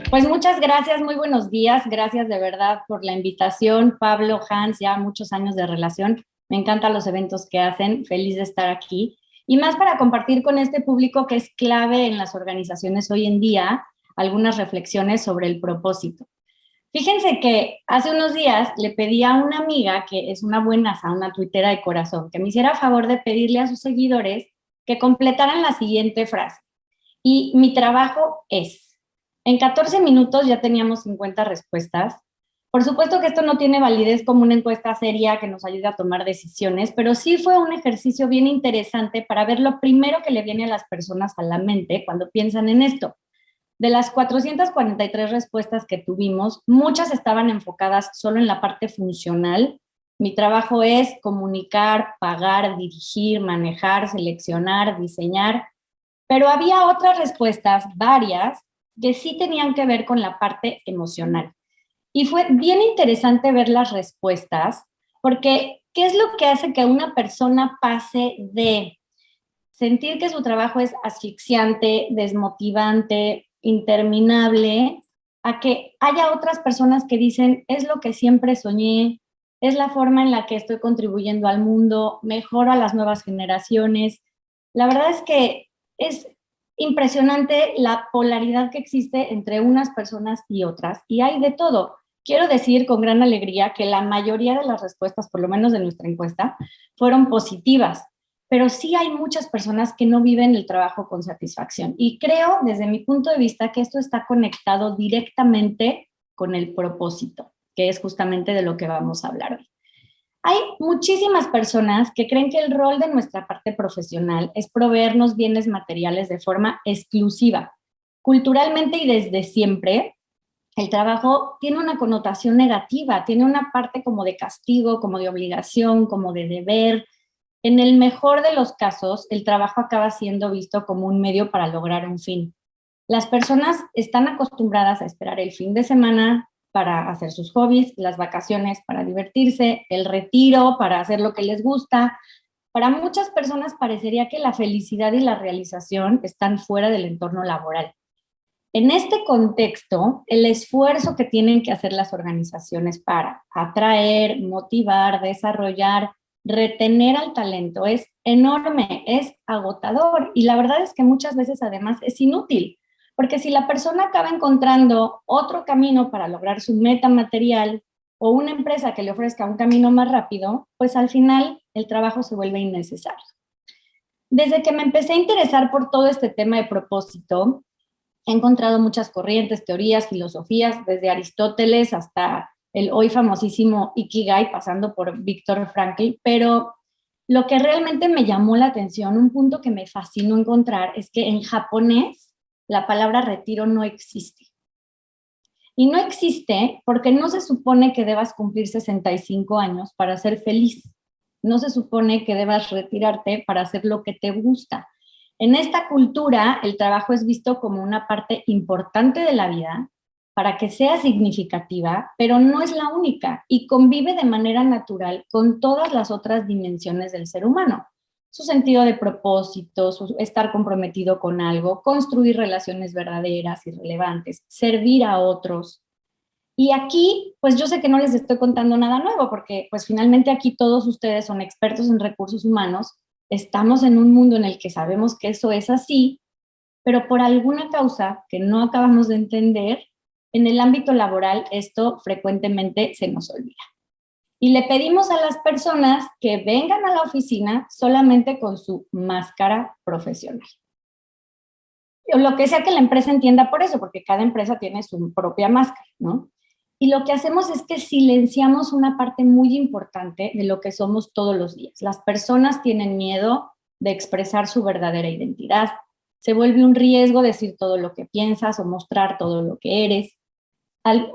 Pues muchas gracias, muy buenos días. Gracias de verdad por la invitación. Pablo, Hans, ya muchos años de relación. Me encantan los eventos que hacen. Feliz de estar aquí. Y más para compartir con este público que es clave en las organizaciones hoy en día, algunas reflexiones sobre el propósito. Fíjense que hace unos días le pedí a una amiga, que es una buenaza, una tuitera de corazón, que me hiciera favor de pedirle a sus seguidores que completaran la siguiente frase. Y mi trabajo es... En 14 minutos ya teníamos 50 respuestas. Por supuesto que esto no tiene validez como una encuesta seria que nos ayude a tomar decisiones, pero sí fue un ejercicio bien interesante para ver lo primero que le viene a las personas a la mente cuando piensan en esto. De las 443 respuestas que tuvimos, muchas estaban enfocadas solo en la parte funcional. Mi trabajo es comunicar, pagar, dirigir, manejar, seleccionar, diseñar, pero había otras respuestas, varias, que sí tenían que ver con la parte emocional. Y fue bien interesante ver las respuestas, porque ¿qué es lo que hace que una persona pase de sentir que su trabajo es asfixiante, desmotivante, interminable, a que haya otras personas que dicen, es lo que siempre soñé, es la forma en la que estoy contribuyendo al mundo, mejoro a las nuevas generaciones? La verdad es que es impresionante la polaridad que existe entre unas personas y otras, y hay de todo. Quiero decir con gran alegría que la mayoría de las respuestas, por lo menos de nuestra encuesta, fueron positivas, pero sí hay muchas personas que no viven el trabajo con satisfacción. Y creo, desde mi punto de vista, que esto está conectado directamente con el propósito, que es justamente de lo que vamos a hablar hoy. Hay muchísimas personas que creen que el rol de nuestra parte profesional es proveernos bienes materiales de forma exclusiva. Culturalmente y desde siempre, el trabajo tiene una connotación negativa, tiene una parte como de castigo, como de obligación, como de deber. En el mejor de los casos, el trabajo acaba siendo visto como un medio para lograr un fin. Las personas están acostumbradas a esperar el fin de semana para hacer sus hobbies, las vacaciones para divertirse, el retiro para hacer lo que les gusta. Para muchas personas parecería que la felicidad y la realización están fuera del entorno laboral. En este contexto, el esfuerzo que tienen que hacer las organizaciones para atraer, motivar, desarrollar, retener al talento es enorme, es agotador, y la verdad es que muchas veces además es inútil, porque si la persona acaba encontrando otro camino para lograr su meta material o una empresa que le ofrezca un camino más rápido, pues al final el trabajo se vuelve innecesario. Desde que me empecé a interesar por todo este tema de propósito, he encontrado muchas corrientes, teorías, filosofías, desde Aristóteles hasta el hoy famosísimo Ikigai, pasando por Viktor Frankl, pero lo que realmente me llamó la atención, un punto que me fascinó encontrar, es que en japonés la palabra retiro no existe. Y no existe porque no se supone que debas cumplir 65 años para ser feliz. No se supone que debas retirarte para hacer lo que te gusta. En esta cultura, el trabajo es visto como una parte importante de la vida para que sea significativa, pero no es la única y convive de manera natural con todas las otras dimensiones del ser humano. Su sentido de propósito, su estar comprometido con algo, construir relaciones verdaderas y relevantes, servir a otros. Y aquí, pues yo sé que no les estoy contando nada nuevo, porque pues finalmente aquí todos ustedes son expertos en recursos humanos, estamos en un mundo en el que sabemos que eso es así, pero por alguna causa que no acabamos de entender, en el ámbito laboral esto frecuentemente se nos olvida. Y le pedimos a las personas que vengan a la oficina solamente con su máscara profesional. O lo que sea que la empresa entienda por eso, porque cada empresa tiene su propia máscara, ¿no? Y lo que hacemos es que silenciamos una parte muy importante de lo que somos todos los días. Las personas tienen miedo de expresar su verdadera identidad. Se vuelve un riesgo decir todo lo que piensas o mostrar todo lo que eres.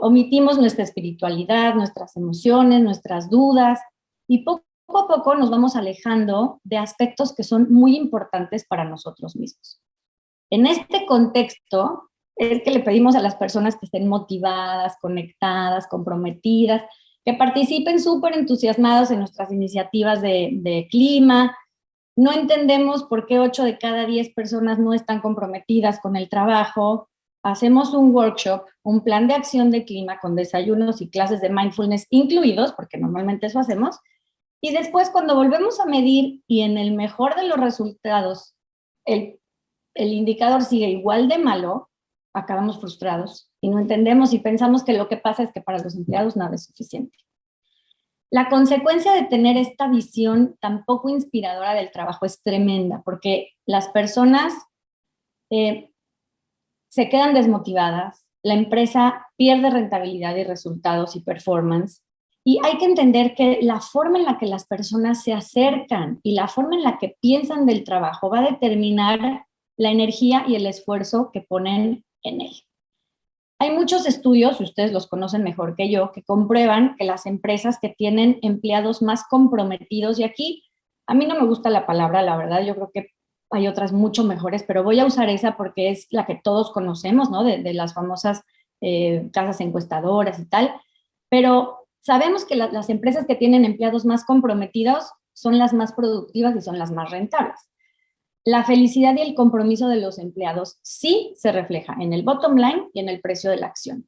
Omitimos nuestra espiritualidad, nuestras emociones, nuestras dudas, y poco a poco nos vamos alejando de aspectos que son muy importantes para nosotros mismos. En este contexto es que le pedimos a las personas que estén motivadas, conectadas, comprometidas, que participen súper entusiasmados en nuestras iniciativas de clima. No entendemos por qué 8 de cada 10 personas no están comprometidas con el trabajo. hacemos un workshop, un plan de acción de clima con desayunos y clases de mindfulness incluidos, porque normalmente eso hacemos, y después cuando volvemos a medir y en el mejor de los resultados el indicador sigue igual de malo, acabamos frustrados y no entendemos y pensamos que lo que pasa es que para los empleados nada es suficiente. La consecuencia de tener esta visión tan poco inspiradora del trabajo es tremenda, porque las personas se quedan desmotivadas, la empresa pierde rentabilidad y resultados y performance, y hay que entender que la forma en la que las personas se acercan y la forma en la que piensan del trabajo va a determinar la energía y el esfuerzo que ponen en él. Hay muchos estudios, y ustedes los conocen mejor que yo, que comprueban que las empresas que tienen empleados más comprometidos, y aquí a mí no me gusta la palabra, la verdad, yo creo que hay otras mucho mejores, pero voy a usar esa porque es la que todos conocemos, ¿no? De las famosas casas encuestadoras y tal, pero sabemos que las empresas que tienen empleados más comprometidos son las más productivas y son las más rentables. La felicidad y el compromiso de los empleados sí se refleja en el bottom line y en el precio de la acción.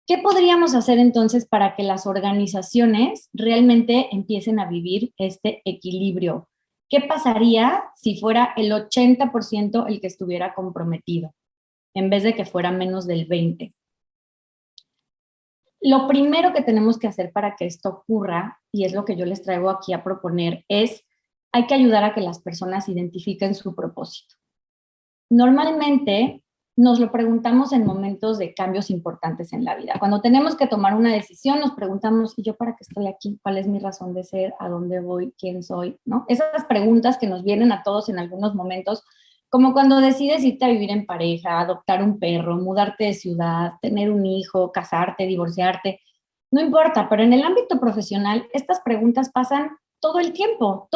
¿Qué podríamos hacer entonces para que las organizaciones realmente empiecen a vivir este equilibrio? ¿Qué pasaría si fuera el 80% el que estuviera comprometido, en vez de que fuera menos del 20%? Lo primero que tenemos que hacer para que esto ocurra, y es lo que yo les traigo aquí a proponer, es hay que ayudar a que las personas identifiquen su propósito. Normalmente nos lo preguntamos en momentos de cambios importantes en la vida. Cuando tenemos que tomar una decisión, nos preguntamos, ¿y yo para qué estoy aquí? ¿Cuál es mi razón de ser? ¿A dónde voy? ¿Quién soy? ¿No? Esas preguntas que nos vienen a todos en algunos momentos, como cuando decides irte a vivir en pareja, adoptar un perro, mudarte de ciudad, tener un hijo, casarte, divorciarte, no importa, pero en el ámbito profesional estas preguntas pasan todo el tiempo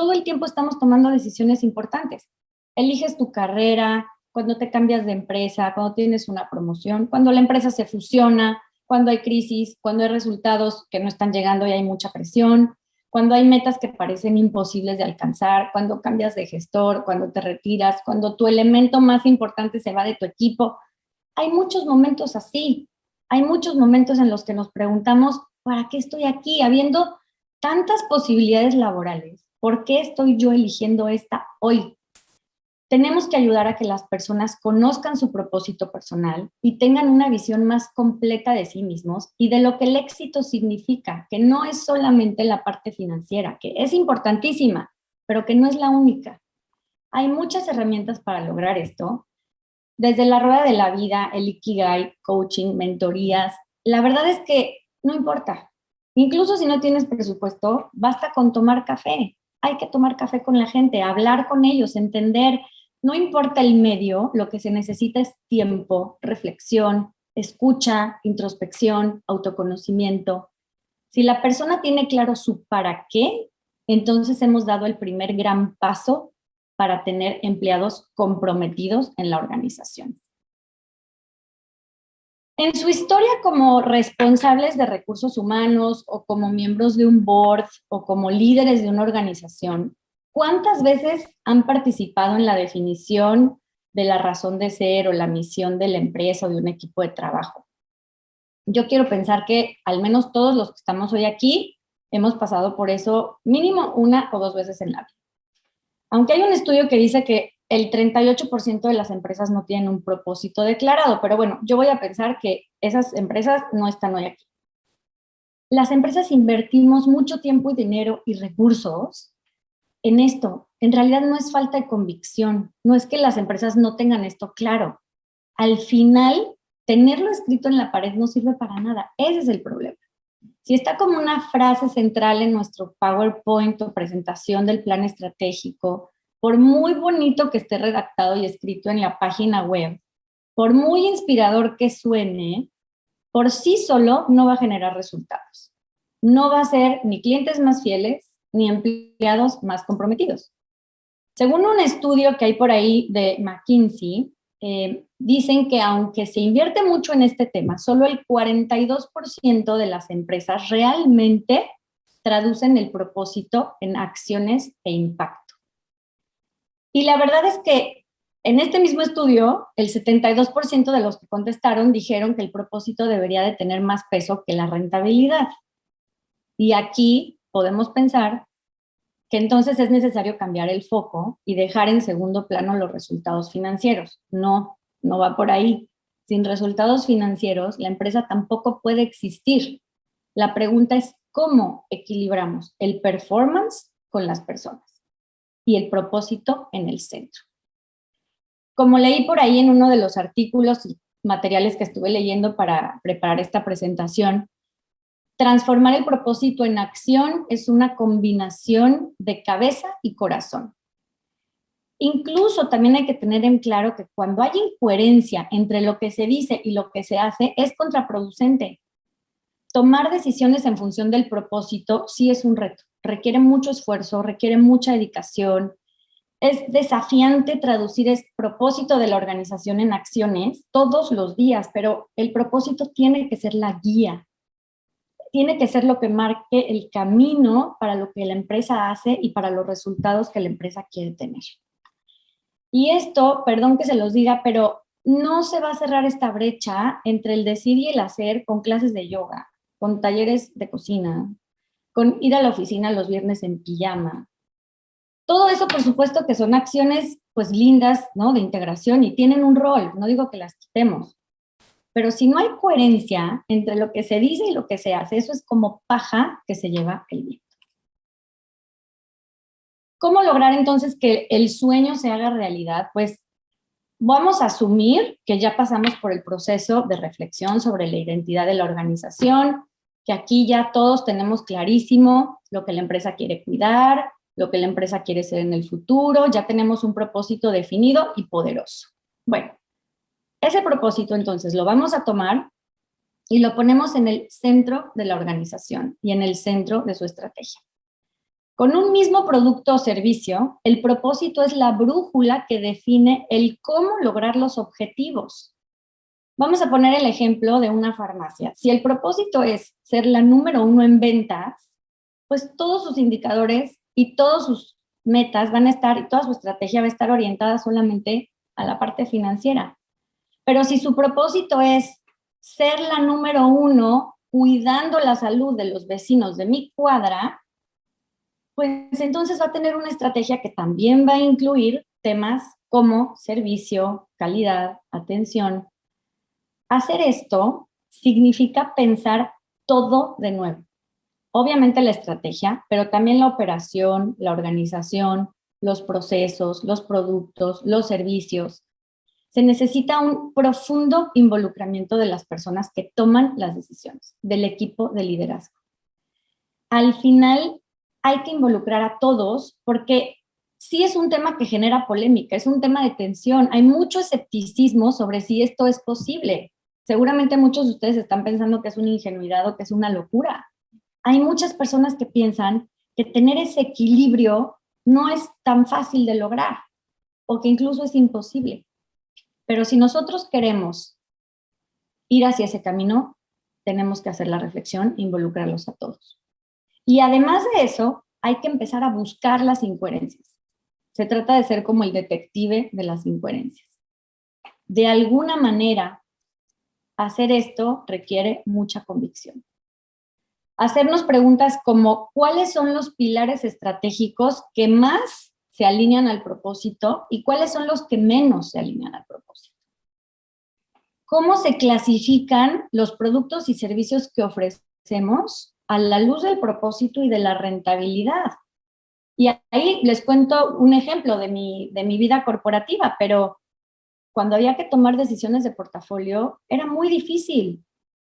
estamos tomando decisiones importantes. Eliges tu carrera, cuando te cambias de empresa, cuando tienes una promoción, cuando la empresa se fusiona, cuando hay crisis, cuando hay resultados que no están llegando y hay mucha presión, cuando hay metas que parecen imposibles de alcanzar, cuando cambias de gestor, cuando te retiras, cuando tu elemento más importante se va de tu equipo. Hay muchos momentos así. Hay muchos momentos en los que nos preguntamos, ¿para qué estoy aquí? Habiendo tantas posibilidades laborales, ¿por qué estoy yo eligiendo esta hoy? Tenemos que ayudar a que las personas conozcan su propósito personal y tengan una visión más completa de sí mismos y de lo que el éxito significa, que no es solamente la parte financiera, que es importantísima, pero que no es la única. Hay muchas herramientas para lograr esto, desde la rueda de la vida, el Ikigai, coaching, mentorías. La verdad es que no importa. Incluso si no tienes presupuesto, basta con tomar café. Hay que tomar café con la gente, hablar con ellos, entender. No importa el medio, lo que se necesita es tiempo, reflexión, escucha, introspección, autoconocimiento. Si la persona tiene claro su para qué, entonces hemos dado el primer gran paso para tener empleados comprometidos en la organización. En su historia como responsables de recursos humanos o como miembros de un board o como líderes de una organización, ¿cuántas veces han participado en la definición de la razón de ser o la misión de la empresa o de un equipo de trabajo? Yo quiero pensar que al menos todos los que estamos hoy aquí hemos pasado por eso mínimo una o dos veces en la vida. Aunque hay un estudio que dice que el 38% de las empresas no tienen un propósito declarado, pero bueno, yo voy a pensar que esas empresas no están hoy aquí. Las empresas invertimos mucho tiempo y dinero y recursos en esto. En realidad no es falta de convicción, no es que las empresas no tengan esto claro. Al final, tenerlo escrito en la pared no sirve para nada. Ese es el problema. Si está como una frase central en nuestro PowerPoint o presentación del plan estratégico, por muy bonito que esté redactado y escrito en la página web, por muy inspirador que suene, por sí solo no va a generar resultados. No va a ser ni clientes más fieles, ni empleados más comprometidos. Según un estudio que hay por ahí de McKinsey, dicen que aunque se invierte mucho en este tema, solo el 42% de las empresas realmente traducen el propósito en acciones e impacto. Y la verdad es que En este mismo estudio, el 72% de los que contestaron dijeron que el propósito debería de tener más peso que la rentabilidad. Y aquí podemos pensar que entonces es necesario cambiar el foco y dejar en segundo plano los resultados financieros. No, no va por ahí. Sin resultados financieros, la empresa tampoco puede existir. La pregunta es cómo equilibramos el performance con las personas y el propósito en el centro. Como leí por ahí en uno de los artículos y materiales que estuve leyendo para preparar esta presentación, transformar el propósito en acción es una combinación de cabeza y corazón. Incluso también hay que tener en claro que cuando hay incoherencia entre lo que se dice y lo que se hace, es contraproducente. Tomar decisiones en función del propósito sí es un reto. Requiere mucho esfuerzo, requiere mucha dedicación. Es desafiante traducir el propósito de la organización en acciones todos los días, pero el propósito tiene que ser la guía. Tiene que ser lo que marque el camino para lo que la empresa hace y para los resultados que la empresa quiere tener. Y esto, perdón que se los diga, pero no se va a cerrar esta brecha entre el decir y el hacer con clases de yoga, con talleres de cocina, con ir a la oficina los viernes en pijama. Todo eso, por supuesto, que son acciones pues lindas, ¿no? De integración y tienen un rol, no digo que las quitemos. Pero si no hay coherencia entre lo que se dice y lo que se hace, eso es como paja que se lleva el viento. ¿Cómo lograr entonces que el sueño se haga realidad? Pues vamos a asumir que ya pasamos por el proceso de reflexión sobre la identidad de la organización, que aquí ya todos tenemos clarísimo lo que la empresa quiere cuidar, lo que la empresa quiere ser en el futuro, ya tenemos un propósito definido y poderoso. Bueno, ese propósito entonces lo vamos a tomar y lo ponemos en el centro de la organización y en el centro de su estrategia. Con un mismo producto o servicio, el propósito es la brújula que define el cómo lograr los objetivos. Vamos a poner el ejemplo de una farmacia. Si el propósito es ser la número 1 en ventas, pues todos sus indicadores y todas sus metas van a estar, y toda su estrategia va a estar orientada solamente a la parte financiera. Pero si su propósito es ser la número 1 cuidando la salud de los vecinos de mi cuadra, pues entonces va a tener una estrategia que también va a incluir temas como servicio, calidad, atención. Hacer esto significa pensar todo de nuevo. Obviamente la estrategia, pero también la operación, la organización, los procesos, los productos, los servicios. Se necesita un profundo involucramiento de las personas que toman las decisiones, del equipo de liderazgo. Al final hay que involucrar a todos porque sí es un tema que genera polémica, es un tema de tensión, hay mucho escepticismo sobre si esto es posible. Seguramente muchos de ustedes están pensando que es una ingenuidad o que es una locura. Hay muchas personas que piensan que tener ese equilibrio no es tan fácil de lograr o que incluso es imposible. Pero si nosotros queremos ir hacia ese camino, tenemos que hacer la reflexión e involucrarlos a todos. Y además de eso, hay que empezar a buscar las incoherencias. Se trata de ser como el detective de las incoherencias. De alguna manera, hacer esto requiere mucha convicción. Hacernos preguntas como, ¿cuáles son los pilares estratégicos que más se alinean al propósito y cuáles son los que menos se alinean al propósito? ¿Cómo se clasifican los productos y servicios que ofrecemos a la luz del propósito y de la rentabilidad? Y ahí les cuento un ejemplo de mi vida corporativa, pero cuando había que tomar decisiones de portafolio era muy difícil,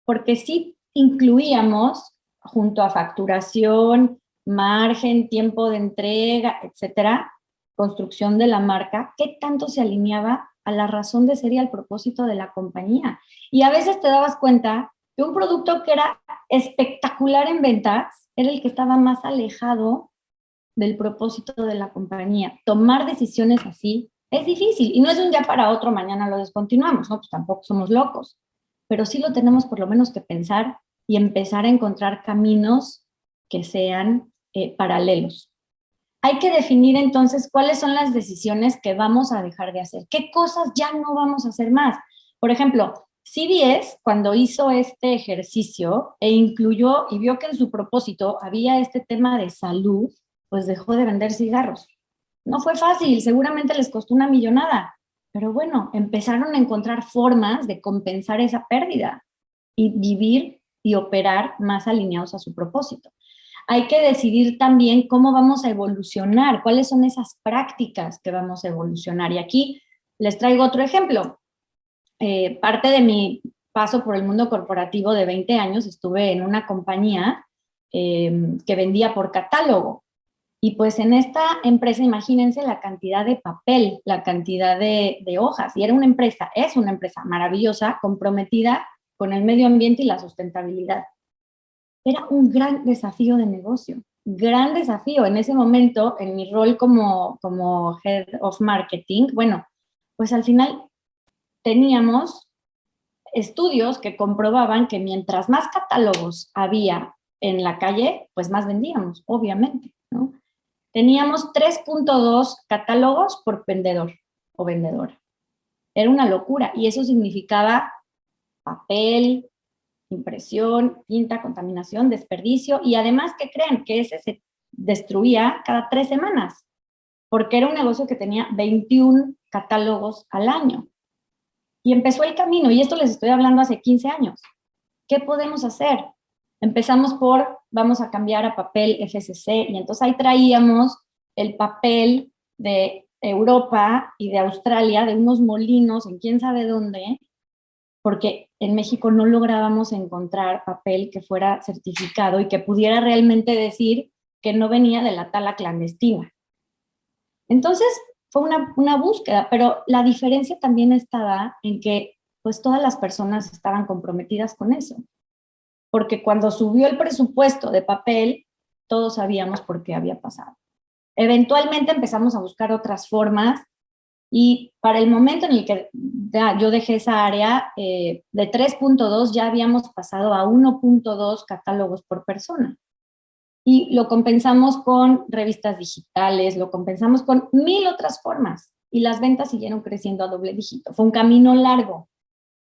porque sí incluíamos junto a facturación, margen, tiempo de entrega, etcétera, construcción de la marca, qué tanto se alineaba a la razón de ser y al propósito de la compañía. Y a veces te dabas cuenta que un producto que era espectacular en ventas era el que estaba más alejado del propósito de la compañía. Tomar decisiones así es difícil y no es de un día para otro, mañana lo descontinuamos, ¿no? Pues tampoco somos locos, pero sí lo tenemos por lo menos que pensar y empezar a encontrar caminos que sean paralelos. Hay que definir entonces cuáles son las decisiones que vamos a dejar de hacer, qué cosas ya no vamos a hacer más. Por ejemplo, CVS, cuando hizo este ejercicio e incluyó y vio que en su propósito había este tema de salud, pues dejó de vender cigarros. No fue fácil, seguramente les costó una millonada, pero bueno, empezaron a encontrar formas de compensar esa pérdida y vivir y operar más alineados a su propósito. Hay que decidir también cómo vamos a evolucionar, cuáles son esas prácticas que vamos a evolucionar. Y aquí les traigo otro ejemplo. Parte de mi paso por el mundo corporativo de 20 años, estuve en una compañía que vendía por catálogo. Y pues en esta empresa, imagínense la cantidad de papel, la cantidad de hojas. Y era una empresa, es una empresa maravillosa, comprometida con el medio ambiente y la sustentabilidad. Era un gran desafío de negocio, gran desafío. En ese momento, en mi rol como Head of Marketing, bueno, pues al final teníamos estudios que comprobaban que mientras más catálogos había en la calle, pues más vendíamos, obviamente, ¿no? Teníamos 3.2 catálogos por vendedor o vendedora. Era una locura y eso significaba papel, impresión, tinta, contaminación, desperdicio y además, ¿qué creen? Que ese se destruía cada 3 semanas porque era un negocio que tenía 21 catálogos al año. Y empezó el camino, y esto les estoy hablando hace 15 años. ¿Qué podemos hacer? Empezamos por, vamos a cambiar a papel FSC, y entonces ahí traíamos el papel de Europa y de Australia, de unos molinos en quién sabe dónde, porque en México no lográbamos encontrar papel que fuera certificado y que pudiera realmente decir que no venía de la tala clandestina. Entonces, fue una búsqueda, pero la diferencia también estaba en que pues todas las personas estaban comprometidas con eso. Porque cuando subió el presupuesto de papel, todos sabíamos por qué había pasado. Eventualmente empezamos a buscar otras formas y para el momento en el que yo dejé esa área, de 3.2 ya habíamos pasado a 1.2 catálogos por persona. Y lo compensamos con revistas digitales, lo compensamos con 1000 otras formas y las ventas siguieron creciendo a doble dígito. Fue un camino largo,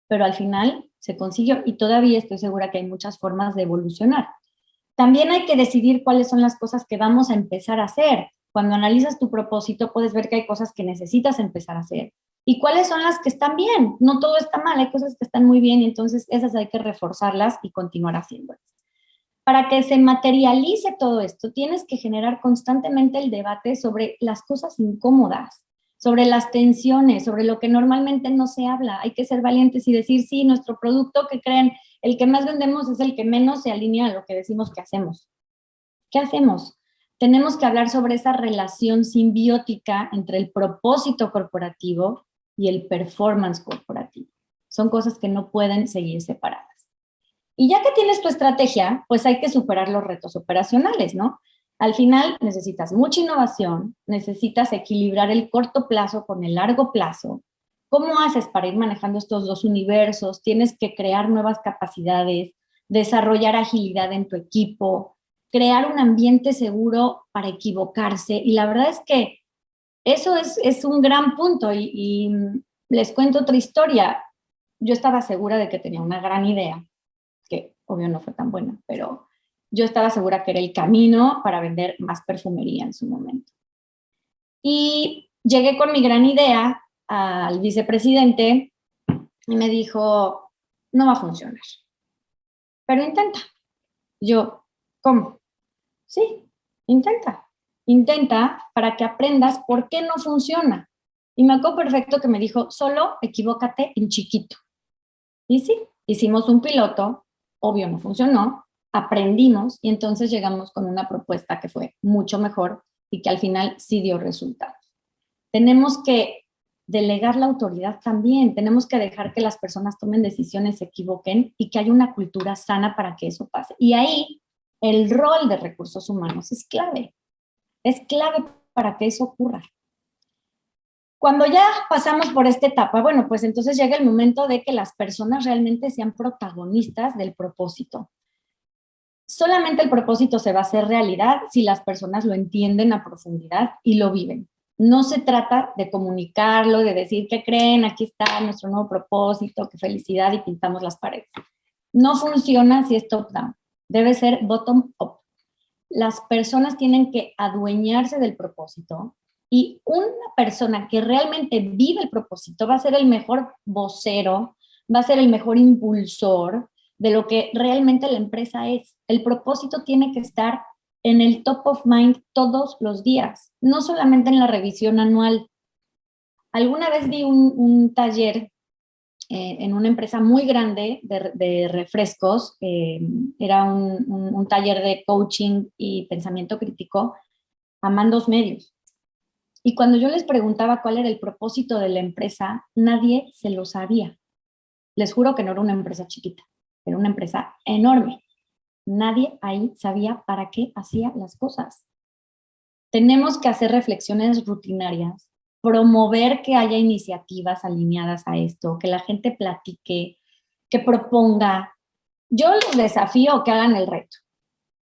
pero al final se consiguió y todavía estoy segura que hay muchas formas de evolucionar. También hay que decidir cuáles son las cosas que vamos a empezar a hacer. Cuando analizas tu propósito, puedes ver que hay cosas que necesitas empezar a hacer. ¿Y cuáles son las que están bien? No todo está mal, hay cosas que están muy bien y entonces esas hay que reforzarlas y continuar haciéndolas. Para que se materialice todo esto, tienes que generar constantemente el debate sobre las cosas incómodas, sobre las tensiones, sobre lo que normalmente no se habla. Hay que ser valientes y decir, sí, nuestro producto, que creen, el que más vendemos es el que menos se alinea a lo que decimos que hacemos. ¿Qué hacemos? Tenemos que hablar sobre esa relación simbiótica entre el propósito corporativo y el performance corporativo. Son cosas que no pueden seguir separadas. Y ya que tienes tu estrategia, pues hay que superar los retos operacionales, ¿no? Al final necesitas mucha innovación, necesitas equilibrar el corto plazo con el largo plazo. ¿Cómo haces para ir manejando estos dos universos? Tienes que crear nuevas capacidades, desarrollar agilidad en tu equipo, crear un ambiente seguro para equivocarse. Y la verdad es que eso es un gran punto. Y les cuento otra historia. Yo estaba segura de que tenía una gran idea, que obvio no fue tan buena, pero yo estaba segura que era el camino para vender más perfumería en su momento. Y llegué con mi gran idea al vicepresidente y me dijo, no va a funcionar, pero intenta. Yo, ¿cómo? Sí, intenta para que aprendas por qué no funciona. Y me acuerdo perfecto que me dijo, solo equivócate en chiquito. Y sí, hicimos un piloto, obvio no funcionó, aprendimos y entonces llegamos con una propuesta que fue mucho mejor y que al final sí dio resultados. Tenemos que delegar la autoridad también, tenemos que dejar que las personas tomen decisiones, se equivoquen y que haya una cultura sana para que eso pase. Y ahí el rol de recursos humanos es clave para que eso ocurra. Cuando ya pasamos por esta etapa, bueno, pues entonces llega el momento de que las personas realmente sean protagonistas del propósito. Solamente el propósito se va a hacer realidad si las personas lo entienden a profundidad y lo viven. No se trata de comunicarlo, de decir, ¿qué creen? Aquí está nuestro nuevo propósito, qué felicidad, y pintamos las paredes. No funciona si es top-down, debe ser bottom-up. Las personas tienen que adueñarse del propósito y una persona que realmente vive el propósito va a ser el mejor vocero, va a ser el mejor impulsor de lo que realmente la empresa es. El propósito tiene que estar en el top of mind todos los días, no solamente en la revisión anual. Alguna vez di un taller en una empresa muy grande de refrescos, era un taller de coaching y pensamiento crítico a mandos medios. Y cuando yo les preguntaba cuál era el propósito de la empresa, nadie se lo sabía. Les juro que no era una empresa chiquita, era una empresa enorme. Nadie ahí sabía para qué hacía las cosas. Tenemos que hacer reflexiones rutinarias, promover que haya iniciativas alineadas a esto, que la gente platique, que proponga. Yo los desafío a que hagan el reto.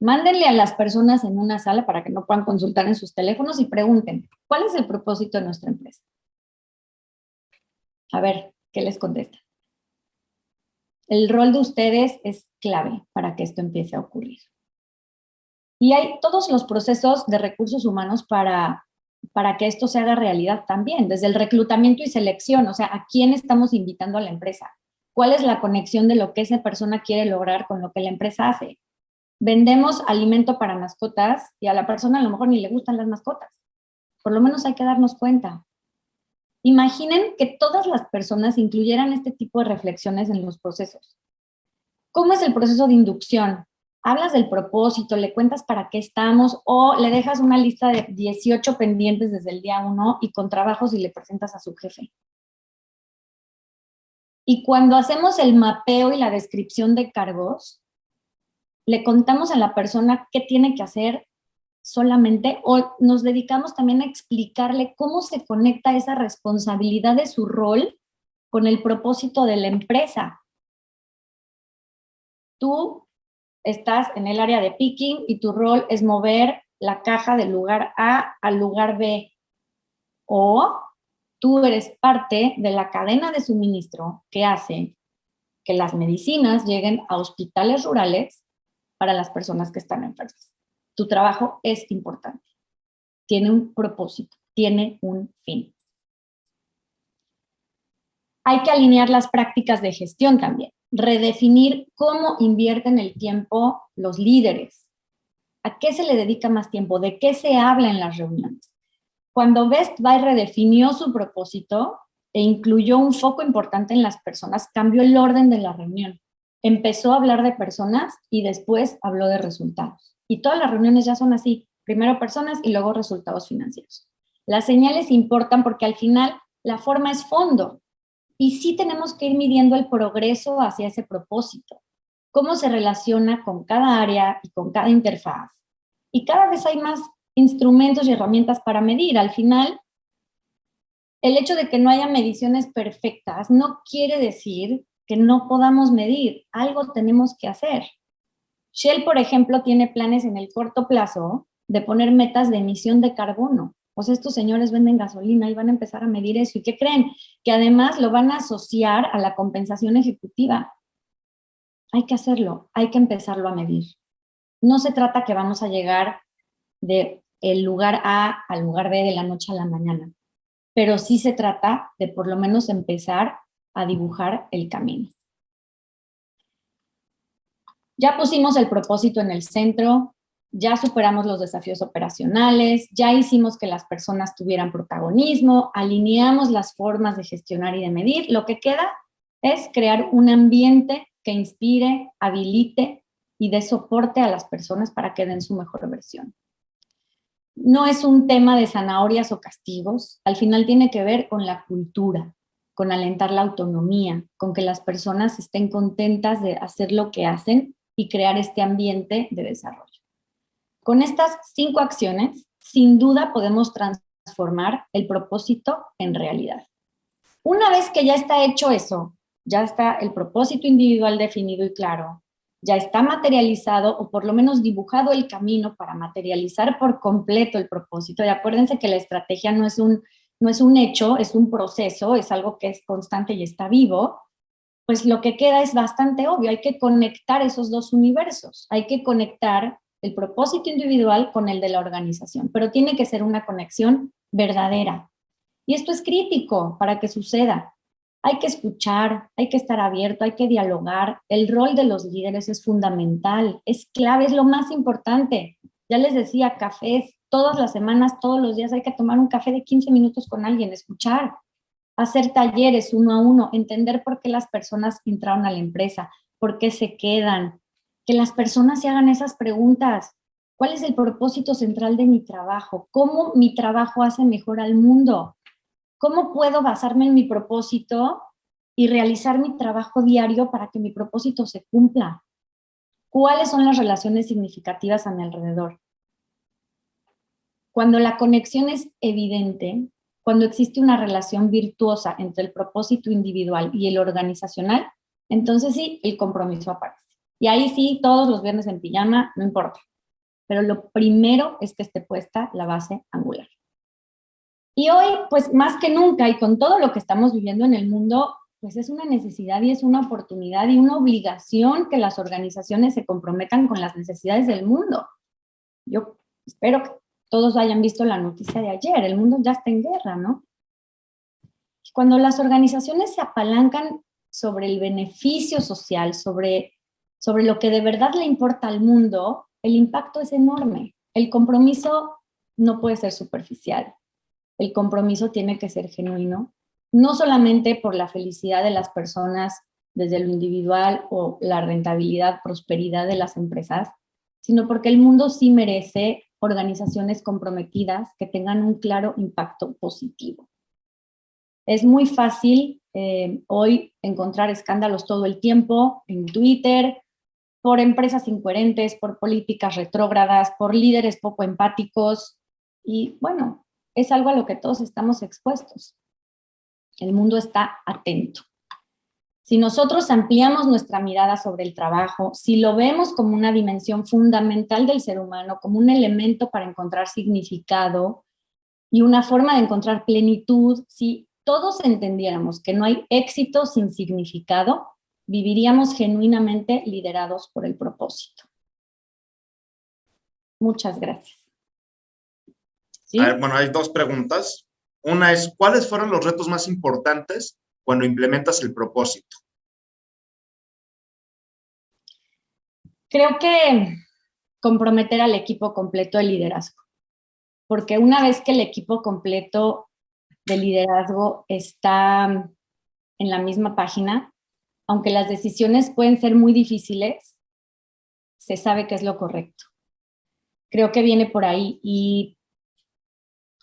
Mándenle a las personas en una sala para que no puedan consultar en sus teléfonos y pregunten, ¿cuál es el propósito de nuestra empresa? A ver, ¿qué les contesta? El rol de ustedes es clave para que esto empiece a ocurrir. Y hay todos los procesos de recursos humanos para que esto se haga realidad también, desde el reclutamiento y selección, o sea, ¿a quién estamos invitando a la empresa? ¿Cuál es la conexión de lo que esa persona quiere lograr con lo que la empresa hace? Vendemos alimento para mascotas y a la persona a lo mejor ni le gustan las mascotas. Por lo menos hay que darnos cuenta. Imaginen que todas las personas incluyeran este tipo de reflexiones en los procesos. ¿Cómo es el proceso de inducción? Hablas del propósito, le cuentas para qué estamos o le dejas una lista de 18 pendientes desde el día 1 y con trabajos y le presentas a su jefe. Y cuando hacemos el mapeo y la descripción de cargos, le contamos a la persona qué tiene que hacer solamente o nos dedicamos también a explicarle cómo se conecta esa responsabilidad de su rol con el propósito de la empresa. Tú estás en el área de picking y tu rol es mover la caja del lugar A al lugar B. O tú eres parte de la cadena de suministro que hace que las medicinas lleguen a hospitales rurales para las personas que están enfermas. Tu trabajo es importante. Tiene un propósito, tiene un fin. Hay que alinear las prácticas de gestión también, redefinir cómo invierten el tiempo los líderes, a qué se le dedica más tiempo, de qué se habla en las reuniones. Cuando Best Buy redefinió su propósito e incluyó un foco importante en las personas, cambió el orden de la reunión. Empezó a hablar de personas y después habló de resultados. Y todas las reuniones ya son así, primero personas y luego resultados financieros. Las señales importan porque al final la forma es fondo. Y sí tenemos que ir midiendo el progreso hacia ese propósito, cómo se relaciona con cada área y con cada interfaz. Y cada vez hay más instrumentos y herramientas para medir. Al final, el hecho de que no haya mediciones perfectas no quiere decir que no podamos medir. Algo tenemos que hacer. Shell, por ejemplo, tiene planes en el corto plazo de poner metas de emisión de carbono. O sea, estos señores venden gasolina y van a empezar a medir eso. ¿Y qué creen? Que además lo van a asociar a la compensación ejecutiva. Hay que hacerlo, hay que empezarlo a medir. No se trata que vamos a llegar del lugar A al lugar B de la noche a la mañana, pero sí se trata de por lo menos empezar a dibujar el camino. Ya pusimos el propósito en el centro, ya superamos los desafíos operacionales, ya hicimos que las personas tuvieran protagonismo, alineamos las formas de gestionar y de medir. Lo que queda es crear un ambiente que inspire, habilite y dé soporte a las personas para que den su mejor versión. No es un tema de zanahorias o castigos, al final tiene que ver con la cultura, con alentar la autonomía, con que las personas estén contentas de hacer lo que hacen y crear este ambiente de desarrollo. Con estas 5 acciones, sin duda podemos transformar el propósito en realidad. Una vez que ya está hecho eso, ya está el propósito individual definido y claro, ya está materializado o por lo menos dibujado el camino para materializar por completo el propósito. Y acuérdense que la estrategia no es un hecho, es un proceso, es algo que es constante y está vivo. Pues lo que queda es bastante obvio, hay que conectar esos dos universos, hay que conectar el propósito individual con el de la organización, pero tiene que ser una conexión verdadera. Y esto es crítico para que suceda. Hay que escuchar, hay que estar abierto, hay que dialogar. El rol de los líderes es fundamental, es clave, es lo más importante. Ya les decía, cafés, todas las semanas, todos los días hay que tomar un café de 15 minutos con alguien, escuchar, hacer talleres uno a uno, entender por qué las personas entraron a la empresa, por qué se quedan, que las personas se hagan esas preguntas. ¿Cuál es el propósito central de mi trabajo? ¿Cómo mi trabajo hace mejor al mundo? ¿Cómo puedo basarme en mi propósito y realizar mi trabajo diario para que mi propósito se cumpla? ¿Cuáles son las relaciones significativas a mi alrededor? Cuando la conexión es evidente, cuando existe una relación virtuosa entre el propósito individual y el organizacional, entonces sí, el compromiso aparece. Y ahí sí, todos los viernes en pijama, no importa. Pero lo primero es que esté puesta la base angular. Y hoy, pues más que nunca, y con todo lo que estamos viviendo en el mundo, pues es una necesidad y es una oportunidad y una obligación que las organizaciones se comprometan con las necesidades del mundo. Yo espero que todos hayan visto la noticia de ayer, el mundo ya está en guerra, ¿no? Cuando las organizaciones se apalancan sobre el beneficio social, sobre lo que de verdad le importa al mundo, el impacto es enorme. El compromiso no puede ser superficial. El compromiso tiene que ser genuino, no solamente por la felicidad de las personas desde lo individual o la rentabilidad, prosperidad de las empresas, sino porque el mundo sí merece organizaciones comprometidas que tengan un claro impacto positivo. Es muy fácil hoy encontrar escándalos todo el tiempo en Twitter, por empresas incoherentes, por políticas retrógradas, por líderes poco empáticos y bueno, es algo a lo que todos estamos expuestos. El mundo está atento. Si nosotros ampliamos nuestra mirada sobre el trabajo, si lo vemos como una dimensión fundamental del ser humano, como un elemento para encontrar significado y una forma de encontrar plenitud, si todos entendiéramos que no hay éxito sin significado, viviríamos genuinamente liderados por el propósito. Muchas gracias. ¿Sí? A ver, bueno, hay dos preguntas. Una es, ¿cuáles fueron los retos más importantes cuando implementas el propósito? Creo que comprometer al equipo completo de liderazgo, porque una vez que el equipo completo de liderazgo está en la misma página, aunque las decisiones pueden ser muy difíciles, se sabe que es lo correcto. Creo que viene por ahí. Y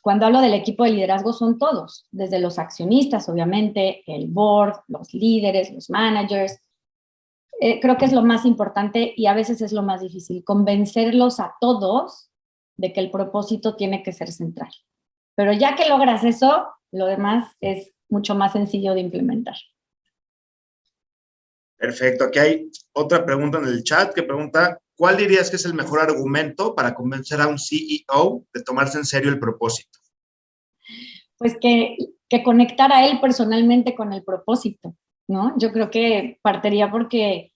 cuando hablo del equipo de liderazgo son todos, desde los accionistas, obviamente, el board, los líderes, los managers. Creo que es lo más importante y a veces es lo más difícil, convencerlos a todos de que el propósito tiene que ser central. Pero ya que logras eso, lo demás es mucho más sencillo de implementar. Perfecto. Aquí hay otra pregunta en el chat que pregunta, ¿cuál dirías que es el mejor argumento para convencer a un CEO de tomarse en serio el propósito? Pues que conectara él personalmente con el propósito, ¿no? Yo creo que partiría porque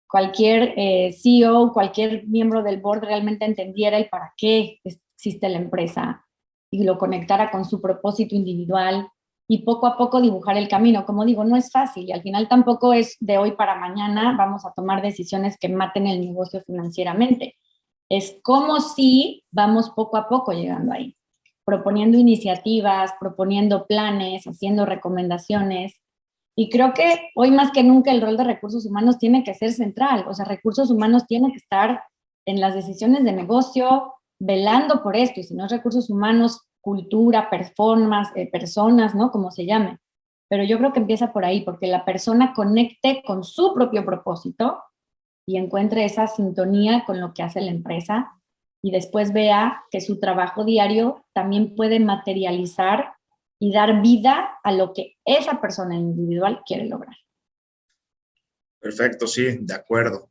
cualquier CEO, cualquier miembro del board realmente entendiera el para qué existe la empresa y lo conectara con su propósito individual y poco a poco dibujar el camino. Como digo, no es fácil y al final tampoco es de hoy para mañana vamos a tomar decisiones que maten el negocio financieramente. Es como si vamos poco a poco llegando ahí, proponiendo iniciativas, proponiendo planes, haciendo recomendaciones. Y creo que hoy más que nunca el rol de recursos humanos tiene que ser central. O sea, recursos humanos tienen que estar en las decisiones de negocio, velando por esto. Y si no es recursos humanos, cultura, performance, personas, ¿no? Como se llame. Pero yo creo que empieza por ahí, porque la persona conecte con su propio propósito y encuentre esa sintonía con lo que hace la empresa y después vea que su trabajo diario también puede materializar y dar vida a lo que esa persona individual quiere lograr. Perfecto, sí, de acuerdo.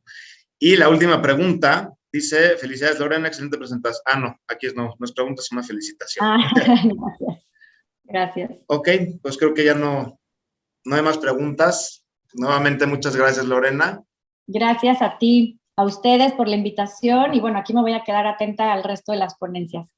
Y la última pregunta dice, felicidades Lorena, excelente presentación. Ah, no, aquí no es pregunta, es una felicitación. Gracias. Gracias. Ok, pues creo que ya no hay más preguntas. Nuevamente, muchas gracias, Lorena. Gracias a ti, a ustedes por la invitación y bueno, aquí me voy a quedar atenta al resto de las ponencias.